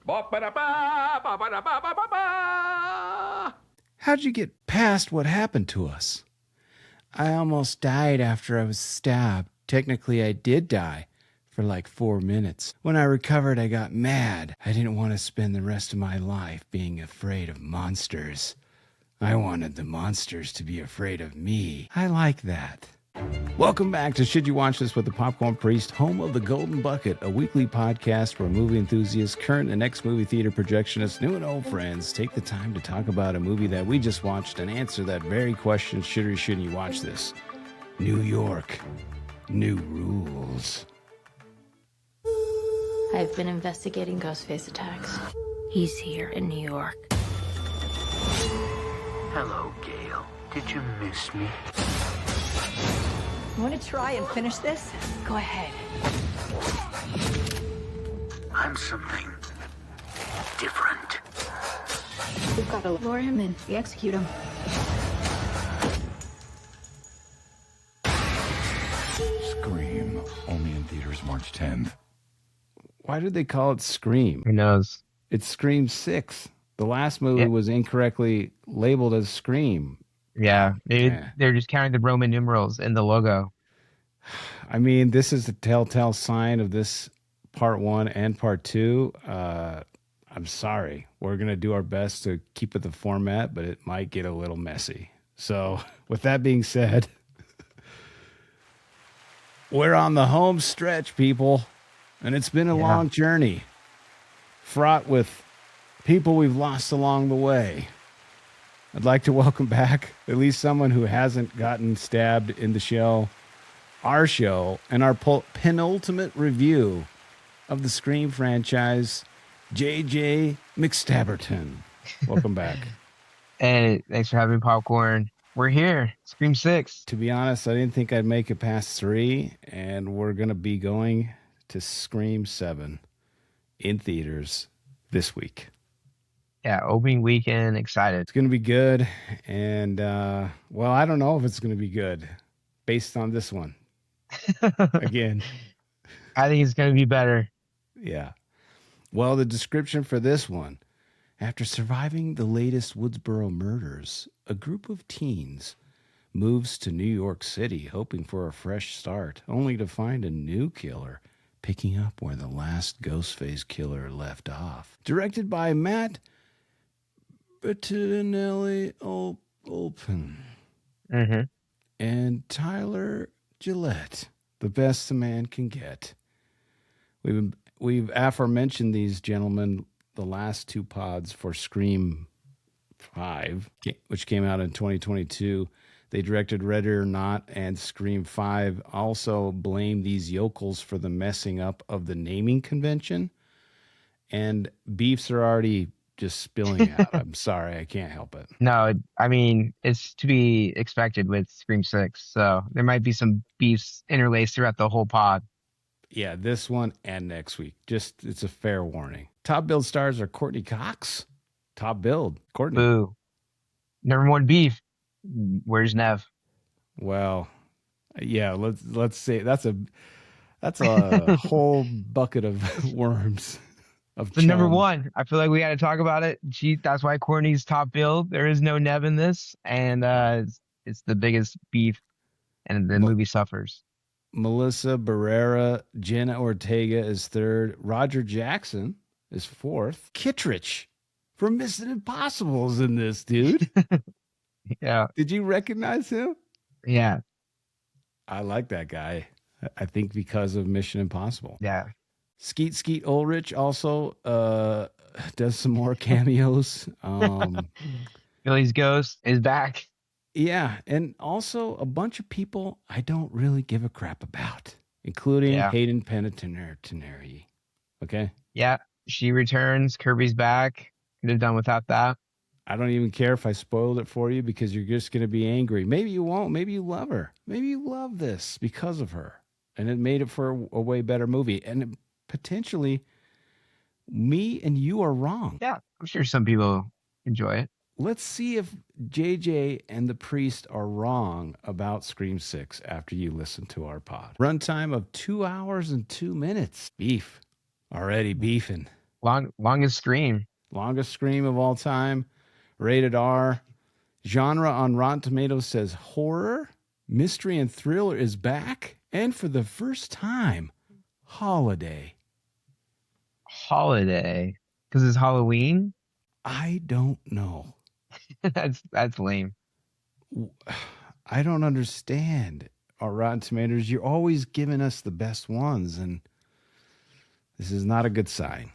How'd you get past what happened to us? I almost died after I was stabbed. Technically, I did die for like 4 minutes. When I recovered, I got mad. I didn't want to spend the rest of my life being afraid of monsters. I wanted the monsters to be afraid of me. I like that. Welcome back to Should You Watch This with the Popcorn Priest, home of the Golden Bucket, a weekly podcast where movie enthusiasts, current and ex-movie theater projectionists, new and old friends take the time to talk about a movie that we just watched and answer that very question, should or shouldn't you watch this? New York. New rules. I've been investigating Ghostface attacks. He's here in New York. Hello, Gail. Did you miss me? You want to try and finish this? Go ahead. I'm something different. We've got to lure him in. We execute him. Scream. Only in theaters March 10th. Why did they call it Scream? Who knows? It's Scream 6. The last movie was incorrectly labeled as Scream. Yeah, they're just counting the Roman numerals in the logo. I mean, this is the telltale sign of this part 1 and part 2. I'm sorry. We're going to do our best to keep it the format, but it might get a little messy. So with that being said, we're on the home stretch, people. And it's been a long journey, fraught with people we've lost along the way. I'd like to welcome back at least someone who hasn't gotten stabbed in the show, our show, and our penultimate review of the Scream franchise, JJ McStabberton. Welcome back. Hey, thanks for having me, Popcorn. We're here, Scream 6. To be honest, I didn't think I'd make it past 3, and we're going to be going to Scream 7 in theaters this week. Yeah, opening weekend, excited. It's going to be good. And, well, I don't know if it's going to be good based on this one. Again. I think it's going to be better. Yeah. Well, the description for this one. After surviving the latest Woodsboro murders, a group of teens moves to New York City hoping for a fresh start, only to find a new killer picking up where the last Ghostface killer left off. Directed by Matt Bettinelli Olpen and Tyler Gillette, the best a man can get. We've aforementioned these gentlemen the last 2 pods for Scream 5, which came out in 2022. They directed Ready or Not and Scream 5. Also blame these yokels for the messing up of the naming convention. And beefs are already just spilling out. I'm sorry, I can't help it. No, I mean, it's to be expected with Scream 6. So there might be some beefs interlaced throughout the whole pod. Yeah, this one and next week. Just, it's a fair warning. Top billed stars are Courtney Cox. Top billed. Courtney. Boo. Number 1 beef. Where's Nev? Well, yeah, let's say that's a whole bucket of worms. The number 1. I feel like we got to talk about it. That's why Courtney's top billed. There is no Nev in this, and it's the biggest beef, and the movie suffers. Melissa Barrera, Jenna Ortega is 3rd. Roger Jackson is 4th. Kittredge from Mission Impossible is in this, dude. Yeah. Did you recognize him? Yeah. I like that guy. I think because of Mission Impossible. Yeah. Skeet Ulrich also does some more cameos. Billy's Ghost is back. Yeah, and also a bunch of people I don't really give a crap about, including Hayden Panettiere. Okay? Yeah, she returns. Kirby's back. Could have done without that. I don't even care if I spoiled it for you because you're just going to be angry. Maybe you won't. Maybe you love her. Maybe you love this because of her. And it made it for a way better movie. And potentially, me and you are wrong. Yeah, I'm sure some people enjoy it. Let's see if JJ and the Priest are wrong about Scream 6 after you listen to our pod. Runtime of 2 hours and 2 minutes. Beef. Already beefing. Longest scream. Longest scream of all time. Rated R. Genre on Rotten Tomatoes says horror, mystery, and thriller is back. And for the first time, holiday. Holiday. Because it's Halloween? I don't know. That's lame. I don't understand. Our Rotten Tomatoes, you're always giving us the best ones, and this is not a good sign.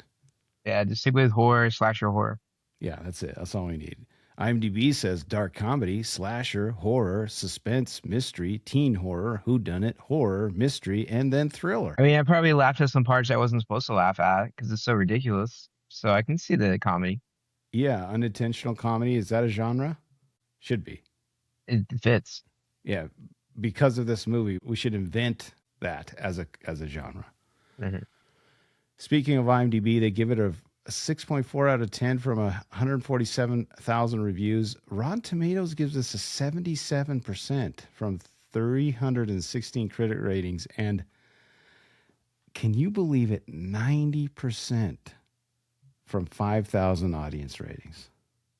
Yeah, just stick with horror, slasher horror. Yeah, that's it. That's all we need. IMDb says dark comedy, slasher, horror, suspense, mystery, teen horror, whodunit, horror, mystery, and then thriller. I mean, I probably laughed at some parts I wasn't supposed to laugh at because it's so ridiculous. So I can see the comedy. Yeah, unintentional comedy. Is that a genre? Should be. It fits. Yeah, because of this movie, we should invent that as a genre. Mm-hmm. Speaking of IMDb, they give it a 6.4 out of 10 from 147,000 reviews. Rotten Tomatoes gives us a 77% from 316 critic ratings. And can you believe it? 90% from 5,000 audience ratings.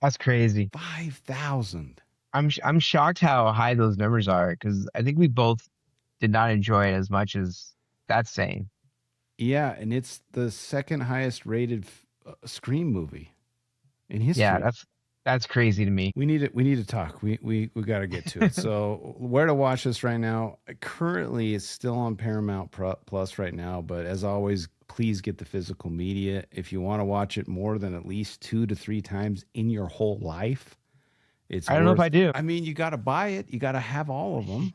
That's crazy. 5,000. I'm shocked how high those numbers are because I think we both did not enjoy it as much as that's saying. Yeah, and it's the second highest rated Scream movie in history. Yeah, that's crazy to me. We need to talk. We got to get to it. So where to watch this right now? Currently, it's still on Paramount Plus right now. But as always, please get the physical media. If you want to watch it more than at least 2 to 3 times in your whole life, I don't know if I do. I mean, you got to buy it. You got to have all of them.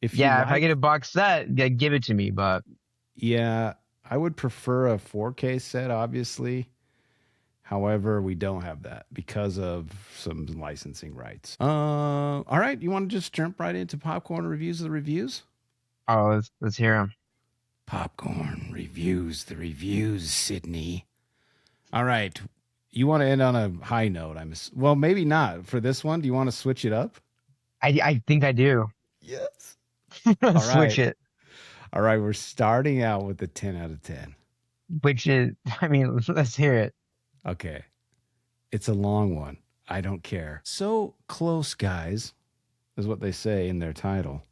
If I get a box set, give it to me. But yeah, I would prefer a 4K set, obviously. However, we don't have that because of some licensing rights. All right, you want to just jump right into popcorn reviews of the reviews? Oh, let's hear them. Popcorn reviews, the reviews, Sydney. All right, you want to end on a high note? Well, maybe not for this one. Do you want to switch it up? I think I do. Yes. Switch it. All right, we're starting out with the 10 out of 10. Which is, I mean, let's hear it. Okay. It's a long one. I don't care. So close, guys, is what they say in their title.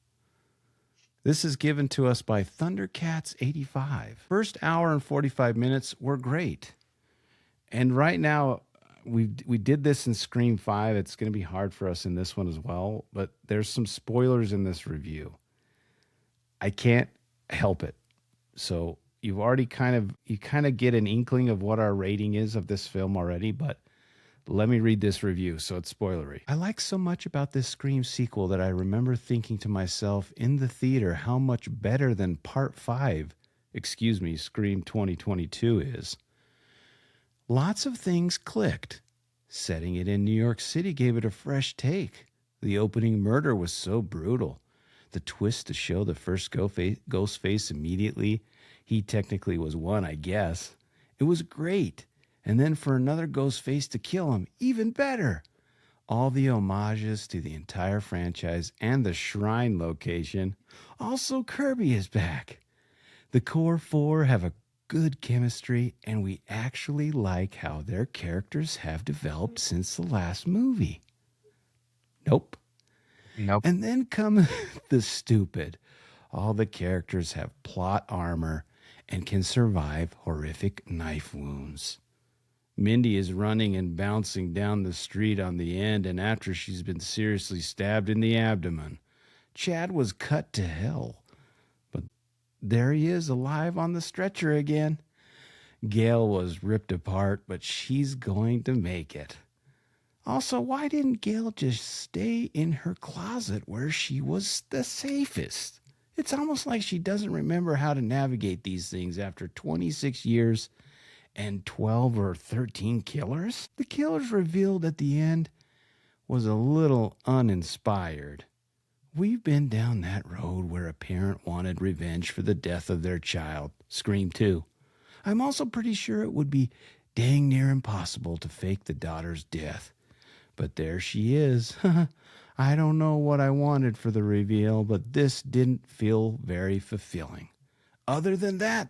This is given to us by Thundercats85. First hour and 45 minutes were great. And right now, we did this in Scream 5. It's going to be hard for us in this one as well. But there's some spoilers in this review. I can't help it. So you kind of get an inkling of what our rating is of this film already, but let me read this review so it's spoilery. I like so much about this Scream sequel that I remember thinking to myself in the theater how much better than Part 5, Scream 2022 is. Lots of things clicked. Setting it in New York City gave it a fresh take. The opening murder was so brutal. The twist to show the first Ghostface immediately. He technically was one, I guess. It was great. And then for another Ghostface to kill him, even better. All the homages to the entire franchise and the shrine location. Also, Kirby is back. The core 4 have a good chemistry, and we actually like how their characters have developed since the last movie. Nope. And then come the stupid. All the characters have plot armor and can survive horrific knife wounds. Mindy is running and bouncing down the street on the end, and after she's been seriously stabbed in the abdomen. Chad was cut to hell, but there he is alive on the stretcher again. Gail was ripped apart, but she's going to make it. Also, why didn't Gail just stay in her closet where she was the safest? It's almost like she doesn't remember how to navigate these things after 26 years and 12 or 13 killers. The killers revealed at the end was a little uninspired. We've been down that road where a parent wanted revenge for the death of their child. Scream 2. I'm also pretty sure it would be dang near impossible to fake the daughter's death. But there she is. I don't know what I wanted for the reveal, but this didn't feel very fulfilling. Other than that,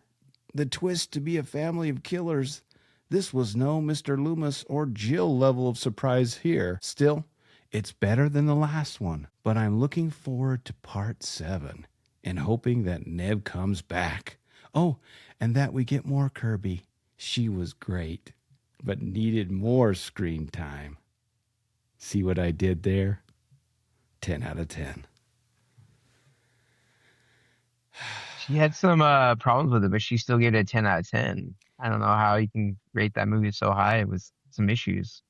the twist to be a family of killers This was no Mr. Loomis or Jill level of surprise here. Still, it's better than the last one, but I'm looking forward to part 7 and hoping that Neb comes back. Oh, and that we get more Kirby. She was great, but needed more screen time. See what I did there? 10 out of 10. She had some problems with it, but she still gave it a 10 out of 10. I don't know how you can rate that movie so high with some issues.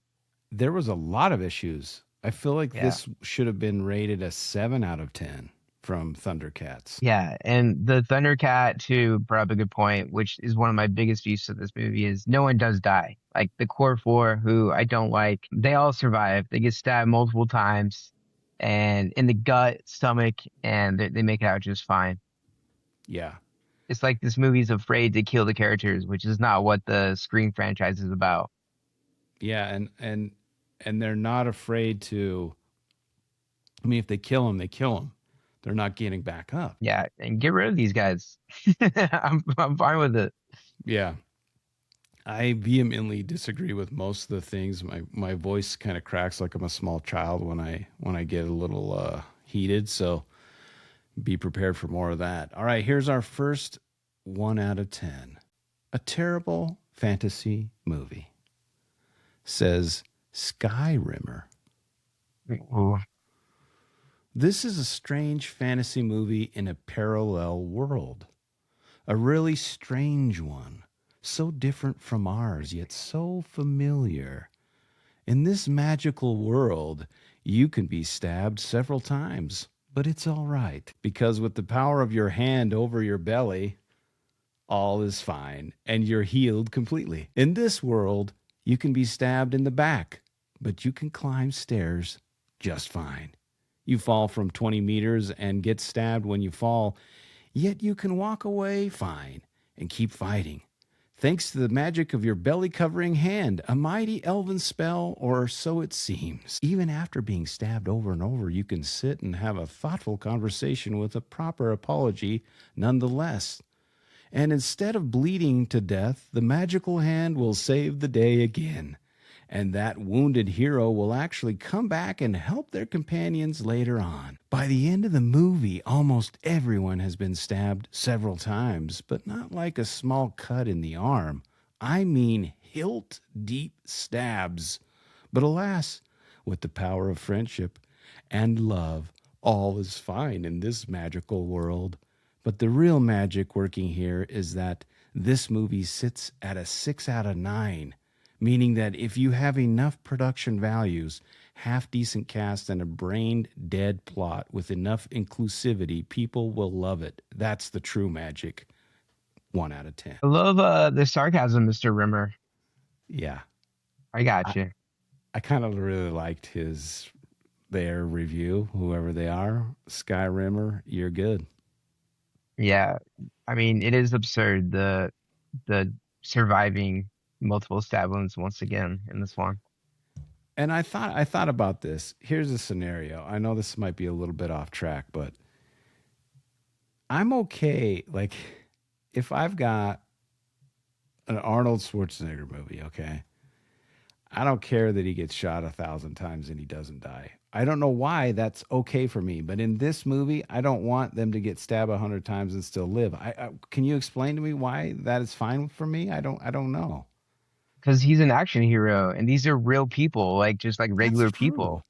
There was a lot of issues. I feel like Yeah. this should have been rated a 7 out of 10 from Thundercats. Yeah, and the Thundercat too brought up a good point, which is one of my biggest beefs of this movie is no one does die. Like the core four, who I don't like, they all survive. They get stabbed multiple times, and in the gut, stomach, and they make it out just fine. Yeah. It's like this movie's afraid to kill the characters, which is not what the Scream franchise is about. Yeah, and they're not afraid to. I mean, if they kill them, they kill them. They're not getting back up. Yeah, and get rid of these guys. I'm fine with it. Yeah. I vehemently disagree with most of the things. My voice kind of cracks like I'm a small child when I get a little heated. So be prepared for more of that. All right, here's our first 1 out of 10. A terrible fantasy movie. Says Skyrimmer. Ooh. This is a strange fantasy movie in a parallel world. A really strange one. So different from ours, yet so familiar. In this magical world, you can be stabbed several times, but it's all right, because with the power of your hand over your belly, all is fine, and you're healed completely. In this world, you can be stabbed in the back, but you can climb stairs just fine. You fall from 20 meters and get stabbed when you fall, yet you can walk away fine and keep fighting. Thanks to the magic of your belly-covering hand, a mighty elven spell, or so it seems. Even after being stabbed over and over, you can sit and have a thoughtful conversation with a proper apology nonetheless. And instead of bleeding to death, the magical hand will save the day again. And that wounded hero will actually come back and help their companions later on. By the end of the movie, almost everyone has been stabbed several times, but not like a small cut in the arm. I mean hilt-deep stabs. But alas, with the power of friendship and love, all is fine in this magical world. But the real magic working here is that this movie sits at a 6 out of 9. Meaning that if you have enough production values, half-decent cast, and a brain-dead plot with enough inclusivity, people will love it. That's the true magic. 1 out of 10. I love the sarcasm, Mr. Rimmer. Yeah. I got you. I kind of really liked their review, whoever they are. Skyrimmer, you're good. Yeah, I mean, it is absurd the surviving multiple stab wounds once again in this one. And I thought about this. Here's a scenario. I know this might be a little bit off track, but I'm okay. Like, if I've got an Arnold Schwarzenegger movie, okay, I don't care that he gets shot 1,000 times and he doesn't die. I don't know why that's okay for me, but in this movie, I don't want them to get stabbed 100 times and still live. Can you explain to me why that is fine for me? I don't know. Because he's an action hero, and these are real people, like just like regular That's true. people.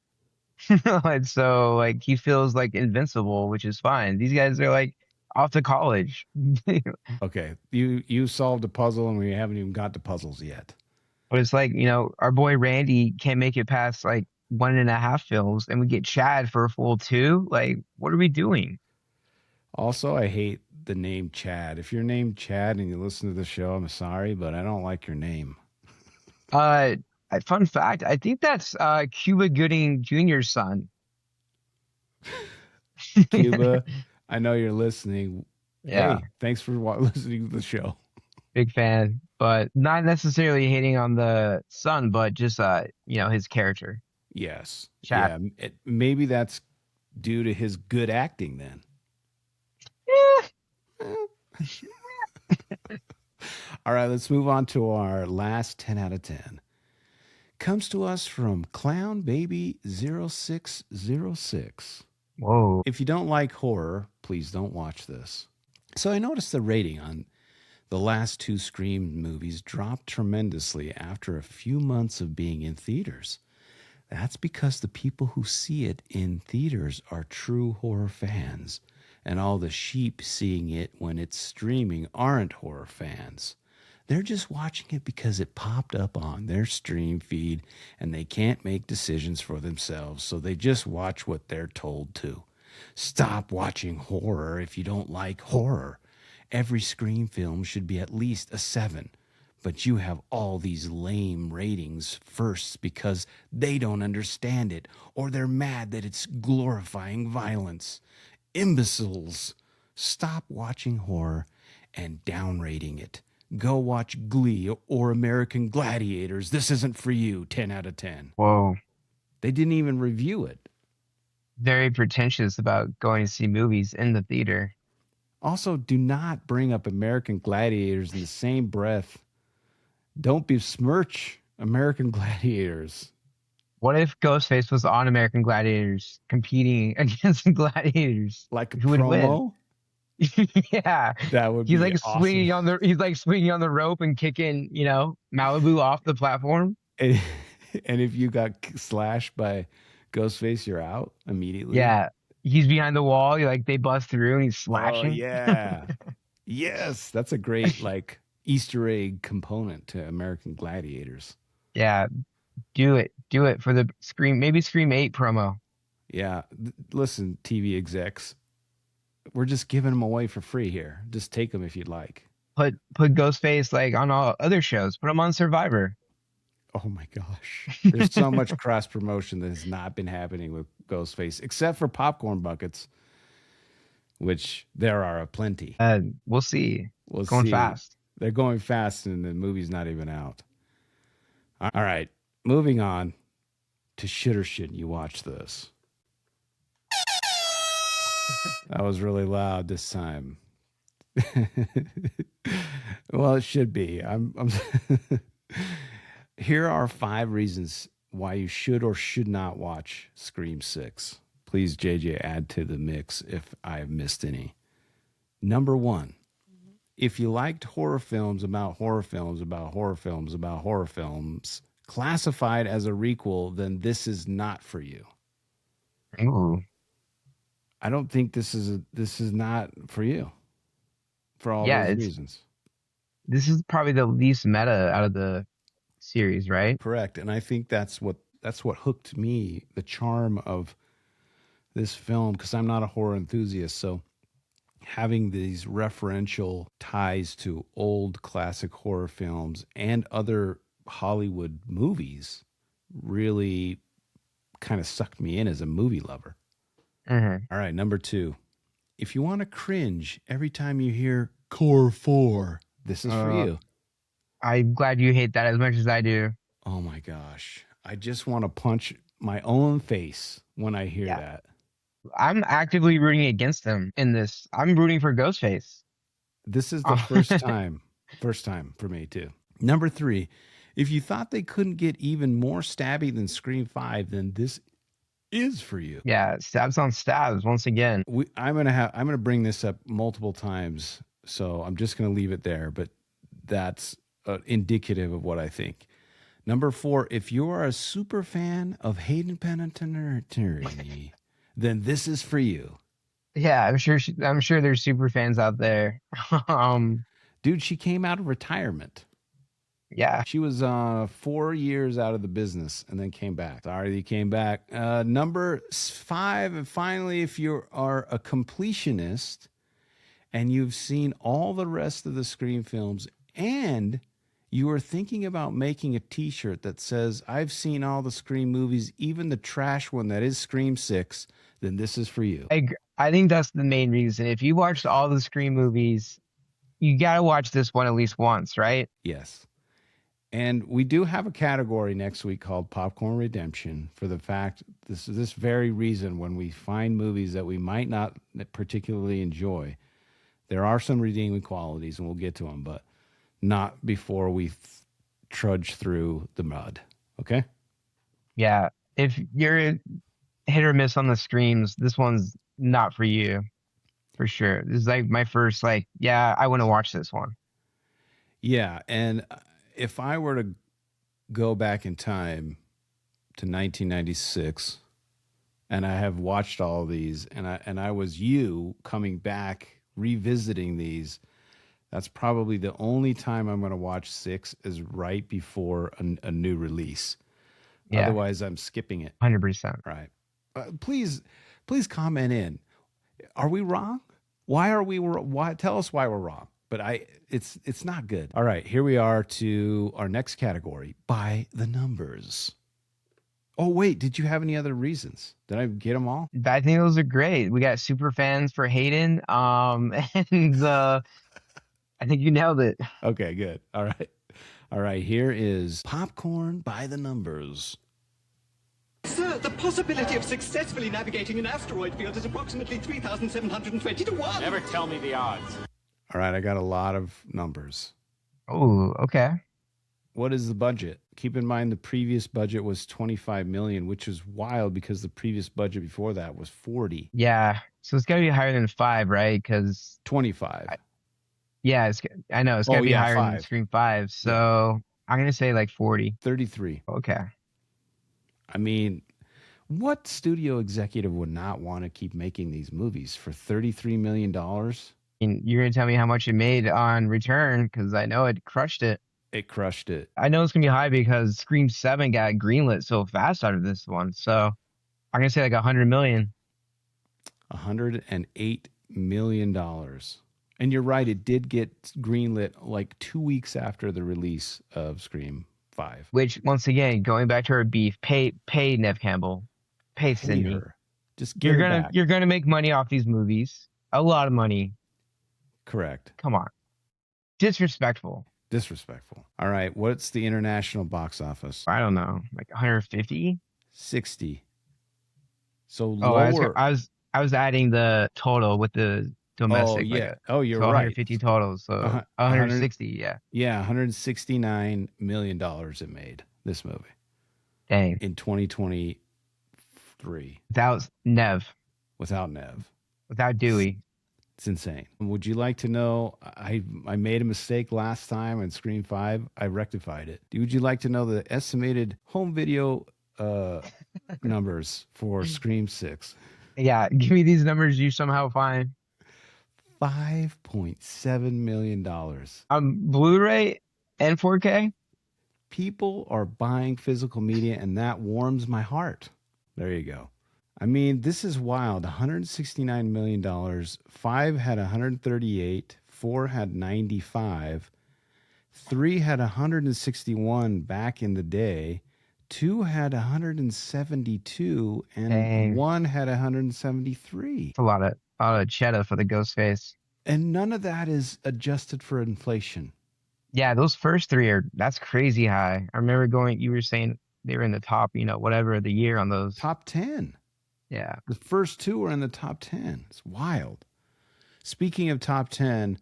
And so like he feels like invincible, which is fine. These guys are like off to college. Okay, you solved a puzzle and we haven't even got to puzzles yet. But it's like, our boy Randy can't make it past like 1.5 films, and we get Chad for a full 2. Like, what are we doing? Also, I hate the name Chad. If you're named Chad and you listen to the show, I'm sorry, but I don't like your name. Fun fact, I think that's Cuba Gooding Jr.'s son. Cuba, I know you're listening. Yeah. Hey, thanks for listening to the show. Big fan, but not necessarily hating on the son, but just his character. Yes. Chad. Yeah. Maybe that's due to his good acting then. All right, let's move on to our last 10 out of 10. Comes to us from Clown Baby 0606. Whoa. If you don't like horror, please don't watch this. So I noticed the rating on the last two Scream movies dropped tremendously after a few months of being in theaters. That's because the people who see it in theaters are true horror fans, and all the sheep seeing it when it's streaming aren't horror fans. They're just watching it because it popped up on their stream feed and they can't make decisions for themselves, so they just watch what they're told to. Stop watching horror if you don't like horror. Every Scream film should be at least a 7. But you have all these lame ratings first because they don't understand it or they're mad that it's glorifying violence. Imbeciles. Stop watching horror and downrating it. Go watch Glee or American Gladiators. This isn't for you. 10 out of 10. Whoa. They didn't even review it. Very pretentious about going to see movies in the theater. Also, do not bring up American Gladiators in the same breath. Don't besmirch American Gladiators. What if Ghostface was on American Gladiators competing against the Gladiators? Like a Who would win? promo? Yeah. That would He's be like awesome. swinging on the rope and kicking, Malibu off the platform. And if you got slashed by Ghostface, you're out immediately. Yeah. He's behind the wall. They bust through and he's Oh, slashing. yeah. Yes. That's a great, Easter egg component to American Gladiators. Yeah. Do it for the maybe Scream 8 promo. Yeah. Listen, TV execs, we're just giving them away for free here. Just take them if you'd like. Put Ghostface on all other shows. Put him on Survivor. Oh my gosh. There's so much cross promotion that has not been happening with Ghostface, except for popcorn buckets, which there are aplenty. We'll see. We'll Going see. fast. They're going fast and the movie's not even out. All right. Moving on to should or shouldn't you watch this? That was really loud this time. Well, it should be. I'm Here are 5 reasons why you should or should not watch Scream 6. Please, JJ, add to the mix if I've missed any. Number 1, if you liked horror films about horror films about horror films about horror films classified as a requel, then this is not for you. Ooh. I don't think this is not for you for all those reasons. This is probably the least meta out of the series, right? Correct. And I think that's what hooked me, the charm of this film, because I'm not a horror enthusiast. So having these referential ties to old classic horror films and other Hollywood movies really kind of sucked me in as a movie lover. Mm-hmm. All right, number 2. If you want to cringe every time you hear Core 4, this is for you. I'm glad you hate that as much as I do. Oh my gosh. I just want to punch my own face when I hear that. I'm actively rooting against them in this. I'm rooting for Ghostface. This is the first time for me too. Number 3, if you thought they couldn't get even more stabby than Scream 5, then this is for you. Yeah, stabs on stabs once again. I'm gonna bring this up multiple times, so I'm just gonna leave it there. But that's indicative of what I think. Number 4, if you are a super fan of Hayden Panettiere, then this is for you. Yeah, I'm sure there's super fans out there. Dude, she came out of retirement. Yeah. She was 4 years out of the business and then came back. Sorry, you came back. Number 5, and finally, if you are a completionist and you've seen all the rest of the Scream films and you are thinking about making a t-shirt that says, I've seen all the Scream movies, even the trash one that is Scream 6, then this is for you. I think that's the main reason. If you watched all the Scream movies, you got to watch this one at least once, right? Yes. And we do have a category next week called Popcorn Redemption for the fact, this very reason, when we find movies that we might not particularly enjoy, there are some redeeming qualities, and we'll get to them. But not before we trudge through the mud. Okay? Yeah. If you're hit or miss on the screams, this one's not for you for sure. This is like my first, like, yeah, I want to watch this one. Yeah. And if I were to go back in time to 1996, and I have watched all these, and I was you coming back revisiting these, that's probably the only time I'm going to watch 6 is right before a new release. Yeah. Otherwise, I'm skipping it. 100%. Right. Please comment in. Are we wrong? Why are we? Why? Tell us why we're wrong. But it's not good. All right, here we are to our next category: by the numbers. Oh wait, did you have any other reasons? Did I get them all? I think those are great. We got super fans for Hayden. And I think you nailed it. Okay, good. All right. Here is popcorn by the numbers. Sir, the possibility of successfully navigating an asteroid field is approximately 3,720 to 1. Never tell me the odds. All right, I got a lot of numbers. Oh, okay. What is the budget? Keep in mind the previous budget was 25 million, which is wild because the previous budget before that was 40. Yeah. So it's got to be higher than 5, right? Because 25. yeah, I know it's got to be higher than 5. Scream 5. So I'm going to say like 40. 33. Okay. I mean, what studio executive would not want to keep making these movies for $33 million? And you're going to tell me how much it made on return because I know it crushed it. It crushed it. I know it's going to be high because Scream 7 got greenlit so fast out of this one. So I'm going to say like 100 million. $108 million. And you're right, it did get greenlit like 2 weeks after the release of Scream 5. Which, once again, going back to our beef, pay Nev Campbell, pay Cindy. Her. Just get her back. You're gonna make money off these movies, a lot of money. Correct. Come on, disrespectful. All right, what's the international box office? I don't know, like 150, 60. So oh, lower. I was adding the total with the domestic. Oh yeah. Like You're so right. 150 total. So 160. Yeah. Yeah, $169 million it made, this movie. Dang. In 2023. Without Nev. Without Nev. Without Dewey. It's insane. Would you like to know, I made a mistake last time in Scream 5. I rectified it. Would you like to know the estimated home video numbers for Scream 6? Yeah, give me these numbers you somehow find. $5.7 million. Blu-ray and 4K? People are buying physical media, and that warms my heart. There you go. I mean, this is wild. $169 million. 5 had 138. 4 had 95. 3 had 161 back in the day. 2 had 172, and Dang. 1 had 173. It's a lot of cheddar for the Ghostface. And none of that is adjusted for inflation. Yeah, those first 3 that's crazy high. I remember you were saying they were in the top, whatever of the year on those. Top 10. Yeah. The first 2 were in the top 10. It's wild. Speaking of top 10,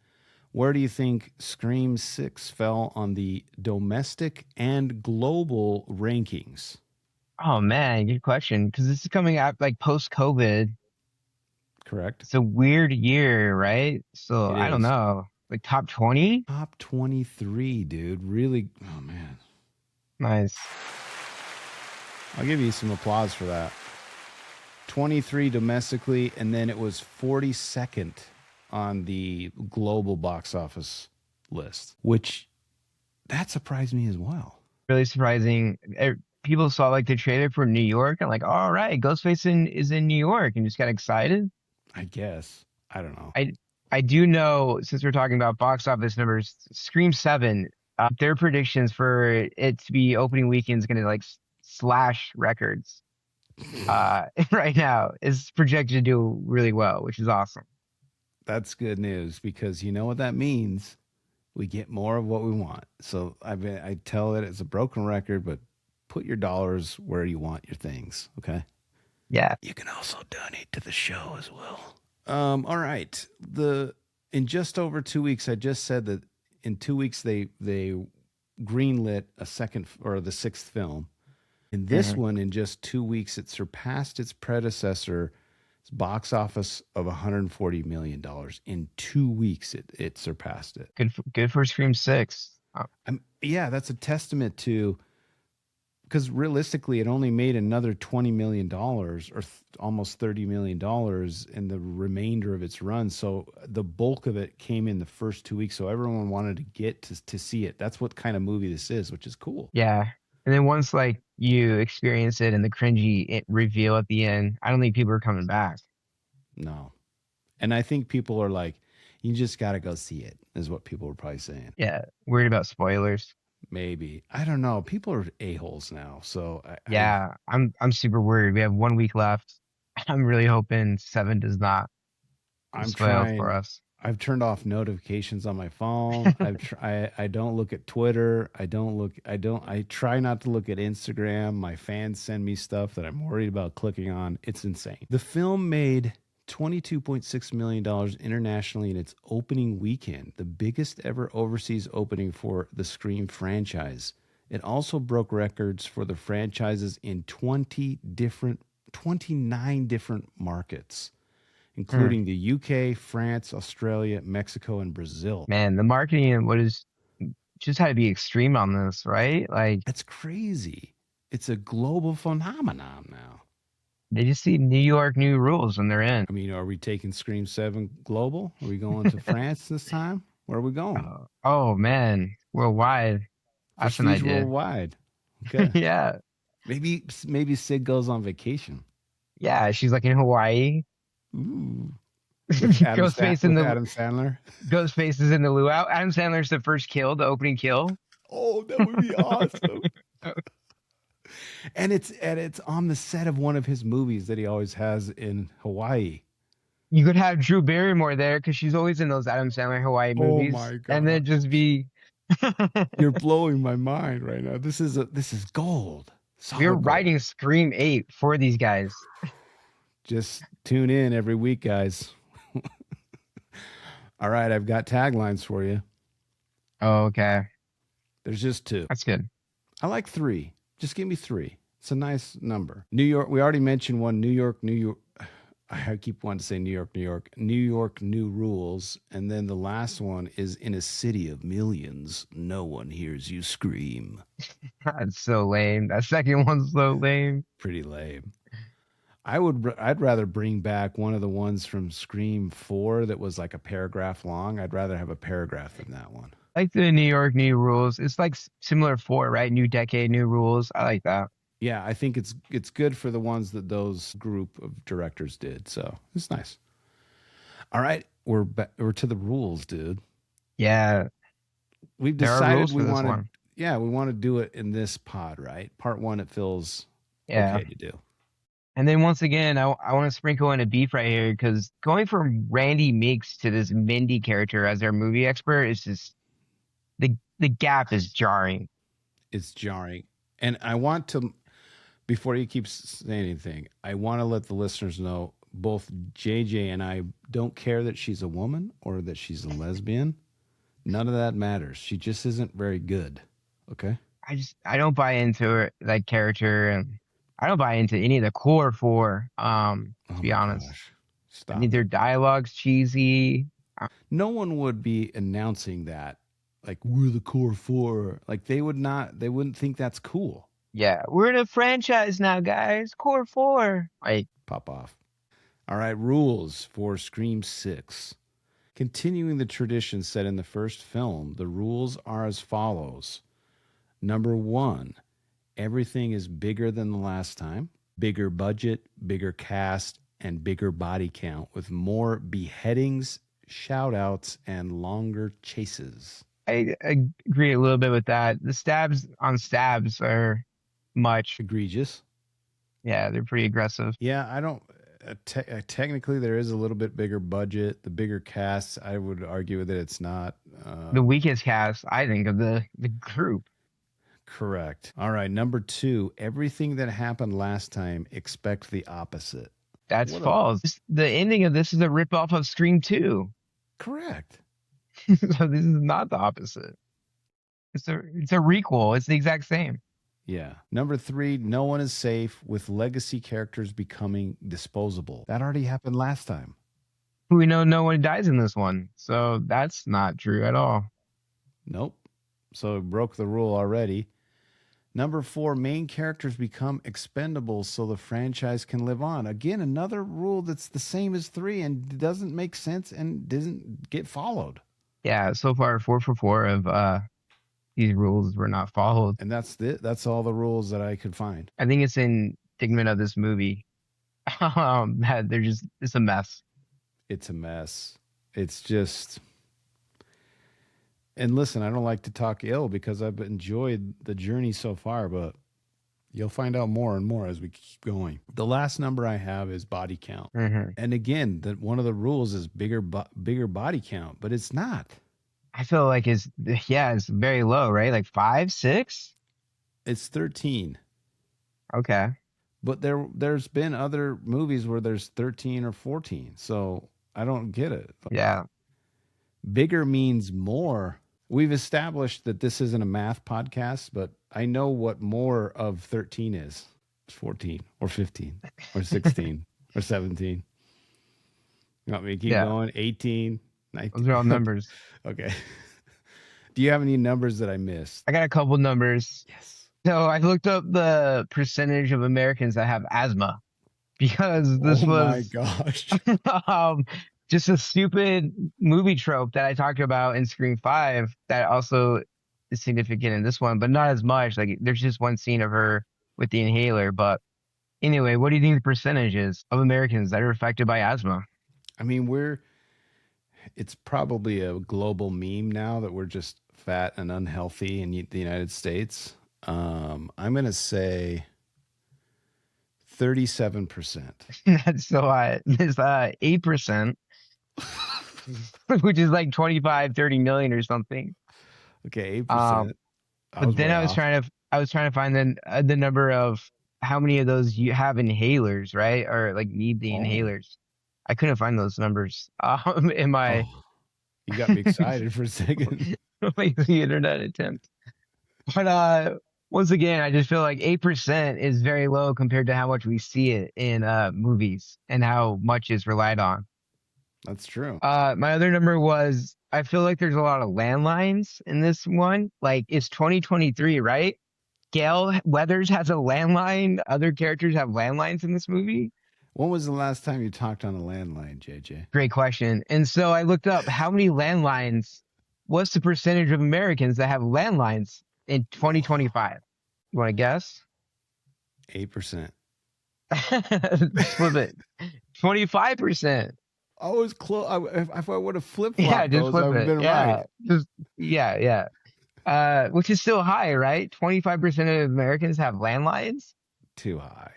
where do you think Scream 6 fell on the domestic and global rankings? Oh, man, good question. Because this is coming out like post-COVID. Correct. It's a weird year, right? So I don't know. Like top 20? Top 23, dude. Really? Oh, man. Nice. I'll give you some applause for that. 23 domestically, and then it was 42nd on the global box office list, which that surprised me as well. Really surprising. People saw like the trailer for New York and like, all right, Ghostface is in New York and just got excited. I guess. I don't know. I do know, since we're talking about box office numbers, Scream 7, their predictions for it to be opening weekend is going to like slash records. Right now is projected to do really well, which is awesome. That's good news because you know what that means. We get more of what we want. So I tell it it's a broken record, but put your dollars where you want your things. Okay. Yeah. You can also donate to the show as well. All right. In just over 2 weeks, I just said that in 2 weeks they greenlit a second or the sixth film. In this one, in just 2 weeks, it surpassed its predecessor's box office of $140 million. In 2 weeks, it surpassed it. Good for Scream 6. Yeah, that's a testament to, because realistically, it only made another $20 million or almost $30 million in the remainder of its run. So the bulk of it came in the first 2 weeks. So everyone wanted to get to see it. That's what kind of movie this is, which is cool. Yeah. And then once like you experience it and the cringy reveal at the end, I don't think people are coming back. No. And I think people are like, you just got to go see it, is what people were probably saying. Yeah. Worried about spoilers. Maybe. I don't know. People are a-holes now. So I'm super worried. We have 1 week left. I'm really hoping 7 does not spoil for us. I've turned off notifications on my phone. I don't look at Twitter. I try not to look at Instagram. My fans send me stuff that I'm worried about clicking on. It's insane. The film made $22.6 million internationally in its opening weekend, the biggest ever overseas opening for the Scream franchise. It also broke records for the franchises in 29 different markets, including the UK, France, Australia, Mexico, and Brazil. Man, the marketing just had to be extreme on this, right? Like, that's crazy. It's a global phenomenon now. They just see New York new rules and they're in. I mean, are we taking Scream 7 global? Are we going to France this time? Where are we going? Oh man, worldwide. That's an idea. Worldwide. Okay. Yeah. Maybe Sid goes on vacation. Yeah, she's like in Hawaii. Ooh. Ghostface Adam Sandler. Ghostface is in the luau. Adam Sandler's the first kill, the opening kill. Oh, that would be awesome. And it's on the set of one of his movies that he always has in Hawaii. You could have Drew Barrymore there because she's always in those Adam Sandler Hawaii movies. Oh my God. And then just be You're blowing my mind right now. This is gold. We're writing Scream 8 for these guys. Just tune in every week, guys. All right, I've got taglines for you. Oh, okay. There's just 2. That's good. I like 3. Just give me 3. It's a nice number. New York. We already mentioned one. New York. I keep wanting to say New York. New York, new rules. And then the last one is in a city of millions, no one hears you scream. That's so lame. That second one's so lame. Pretty lame. I'd rather bring back one of the ones from Scream 4 that was like a paragraph long. I'd rather have a paragraph than that one. Like the New York new rules. It's like similar 4, right? New decade, new rules. I like that. Yeah, I think it's good for the ones that those group of directors did. So it's nice. All right, we're to the rules, dude. Yeah, we've decided we want to. Yeah, we want to do it in this pod, right? Part 1, it feels okay to do. And then once again, I want to sprinkle in a beef right here because going from Randy Meeks to this Mindy character as our movie expert is just the gap is jarring. It's jarring. And I want to, before you keep saying anything, I want to let the listeners know both JJ and I don't care that she's a woman or that she's a lesbian. None of that matters. She just isn't very good. Okay? I don't buy into her, like, character, and I don't buy into any of the core 4, to be honest. Gosh. Stop. I mean, their dialogue's cheesy. No one would be announcing that. Like, we're the core 4. Like, they wouldn't think that's cool. Yeah, we're in a franchise now, guys. Core 4. Like, pop off. All right, rules for Scream 6. Continuing the tradition set in the first film, the rules are as follows. Number 1, everything is bigger than the last time. Bigger budget, bigger cast, and bigger body count with more beheadings, shout-outs, and longer chases. I agree a little bit with that. The stabs on stabs are much egregious. Yeah, they're pretty aggressive. Yeah, I don't. Technically, there is a little bit bigger budget. The bigger cast, I would argue that it's not the weakest cast, I think, of the group. Correct. All right, number 2. Everything that happened last time, expect the opposite. That's false. The ending of this is a ripoff of Scream 2. Correct. So this is not the opposite. It's a requel. It's the exact same. Yeah. Number 3, no one is safe with legacy characters becoming disposable. That already happened last time. We know no one dies in this one, so that's not true at all. Nope. So it broke the rule already. Number 4, main characters become expendable so the franchise can live on. Again, another rule that's the same as 3 and doesn't make sense and doesn't get followed. Yeah, so far 4 for 4 of these rules were not followed. And that's all the rules that I could find. I think it's in Figment of this movie. That it's a mess. It's a mess. It's just, and listen, I don't like to talk ill because I've enjoyed the journey so far, but you'll find out more and more as we keep going. The last number I have is body count. Mm-hmm. And again, one of the rules is bigger body count, but it's not. I feel like it's very low, right? Like 5, 6? It's 13. Okay. But there's been other movies where there's 13 or 14. So I don't get it. Yeah. Bigger means more. We've established that this isn't a math podcast, but I know what more of 13 is. It's 14 or 15 or 16 or 17. You want me to keep going? 18, 19. Those are all numbers. Okay. Do you have any numbers that I missed? I got a couple numbers. Yes. So I looked up the percentage of Americans that have asthma because this was my gosh. just a stupid movie trope that I talked about in Scream 5 that also is significant in this one, but not as much. Like there's just one scene of her with the inhaler. But anyway, what do you think the percentage is of Americans that are affected by asthma? I mean, it's probably a global meme now that we're just fat and unhealthy in the United States. I'm going to say 37%. That's so high. It's 8%, which is like 25, 30 million or something. Okay, 8%. But then I was trying to find the number of how many of those you have inhalers, right? Or like need the inhalers. I couldn't find those numbers in my. You got me excited for a second. Like the internet attempt. But once again, I just feel like 8% is very low compared to how much we see it in movies and how much is relied on. That's true. My other number was I feel like there's a lot of landlines in this one. Like it's 2023, right? Gail Weathers has a landline. Other characters have landlines in this movie. When was the last time you talked on a landline, JJ? Great question. And so I looked up how many landlines, what's the percentage of Americans that have landlines in 2025? You want to guess? 8%. Flip it. 25%. I was close. If I would have flip-flopped Yeah, just those, flip I would have it. been Yeah. right. Which is still high, right? 25% of Americans have landlines. Too high.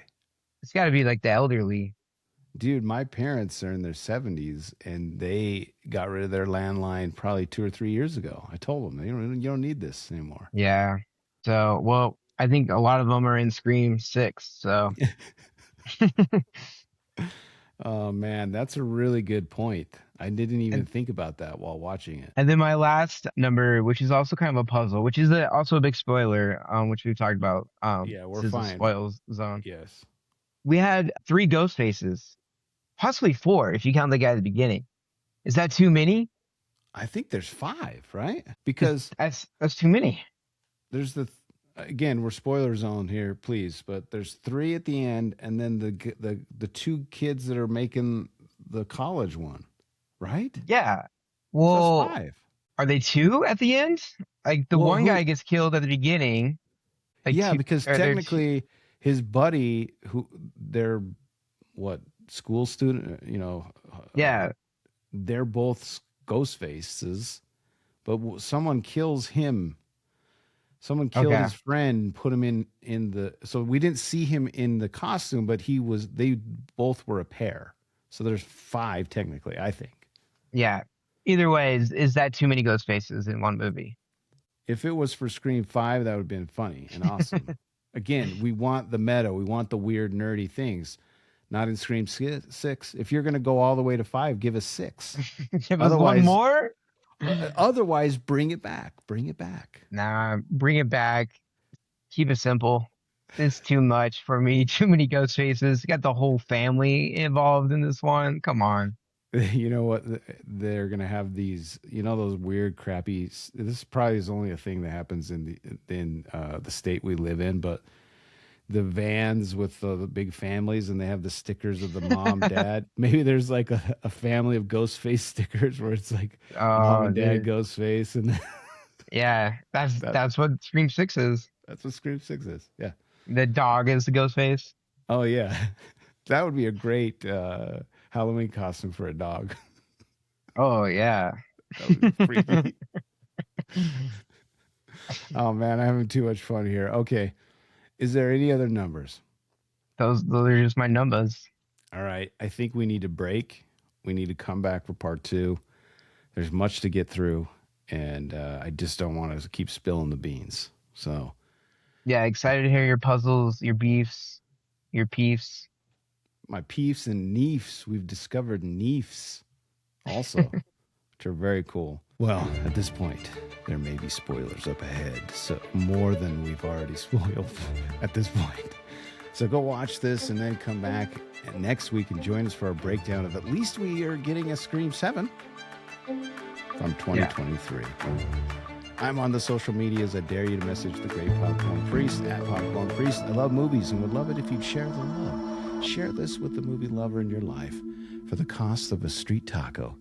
It's got to be like the elderly. Dude, my parents are in their 70s and they got rid of their landline probably 2 or 3 years ago. I told them, you don't need this anymore. Yeah. So, well, I think a lot of them are in Scream 6. So, oh man, that's a really good point. I didn't even think about that while watching it. And then my last number, which is also kind of a puzzle, which is also a big spoiler, which we've talked about. Yeah, we're this is fine. a spoil zone. Yes. We had 3 ghost faces, possibly 4 if you count the guy at the beginning. Is that too many? I think there's 5, right? Because that's too many. There's again, we're spoiler zone here, please, but there's 3 at the end, and then the 2 kids that are making the college one, right? Yeah. Well, so that's 5. Are they 2 at the end? Like the one guy gets killed at the beginning. Like yeah, because technically his buddy, who they're school student, yeah, they're both ghost faces, but someone kills him. Someone killed his friend, put him in the. So we didn't see him in the costume, but they both were a pair. So there's 5 technically, I think. Yeah. Either way, is that too many ghost faces in one movie? If it was for Scream 5, that would have been funny and awesome. Again, we want the meta. We want the weird, nerdy things. Not in Scream 6. If you're going to go all the way to 5, give us 6. Give us one more? Otherwise, bring it back. Bring it back. Nah, bring it back. Keep it simple. It's too much for me. Too many ghost faces. Got the whole family involved in this one. Come on. You know what? They're gonna have these. You know those weird, crappy. This probably is only a thing that happens in the state we live in, but the vans with the big families, and they have the stickers of the mom, dad. Maybe there's like a family of Ghostface stickers where it's like mom Oh, and dad dude. Ghostface, and Yeah, that's what Scream 6 is. that's what Scream 6 is. Yeah. The dog is the ghost face. Oh yeah, that would be a great Halloween costume for a dog. Oh yeah. That would be freaky. Oh man, I'm having too much fun here. Okay, is there any other numbers? Those are just my numbers. All right, I think we need to break. We need to come back for part 2. There's much to get through, and I just don't want to keep spilling the beans. So Yeah, excited to hear your puzzles, your beefs, your peefs. my peefs and neefs, we've discovered neefs also, which are very cool. Well, at this point, there may be spoilers up ahead, so more than we've already spoiled at this point. So go watch this and then come back next week and join us for a breakdown of at least we are getting a Scream 7 from 2023. I'm on the social medias. I dare you to message the great Popcorn Priest at Popcorn Priest. I love movies and would love it if you'd share the love. Share this with the movie lover in your life. For the cost of a street taco,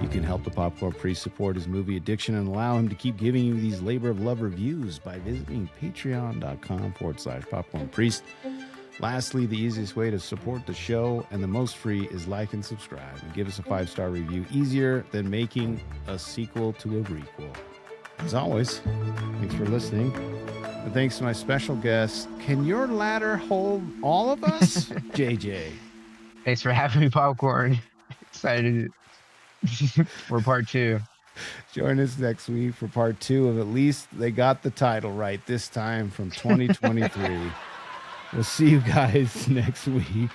you can help the Popcorn Priest support his movie addiction and allow him to keep giving you these labor of love reviews by visiting patreon.com/Popcorn Priest. Lastly, the easiest way to support the show and the most free is like and subscribe and give us a 5-star review. Easier than making a sequel to a requel. As always, thanks for listening. And thanks to my special guest. Can your ladder hold all of us? JJ. Thanks for having me, Popcorn. Excited for part 2. Join us next week for part 2 of At Least They Got the Title Right, this time from 2023. We'll see you guys next week.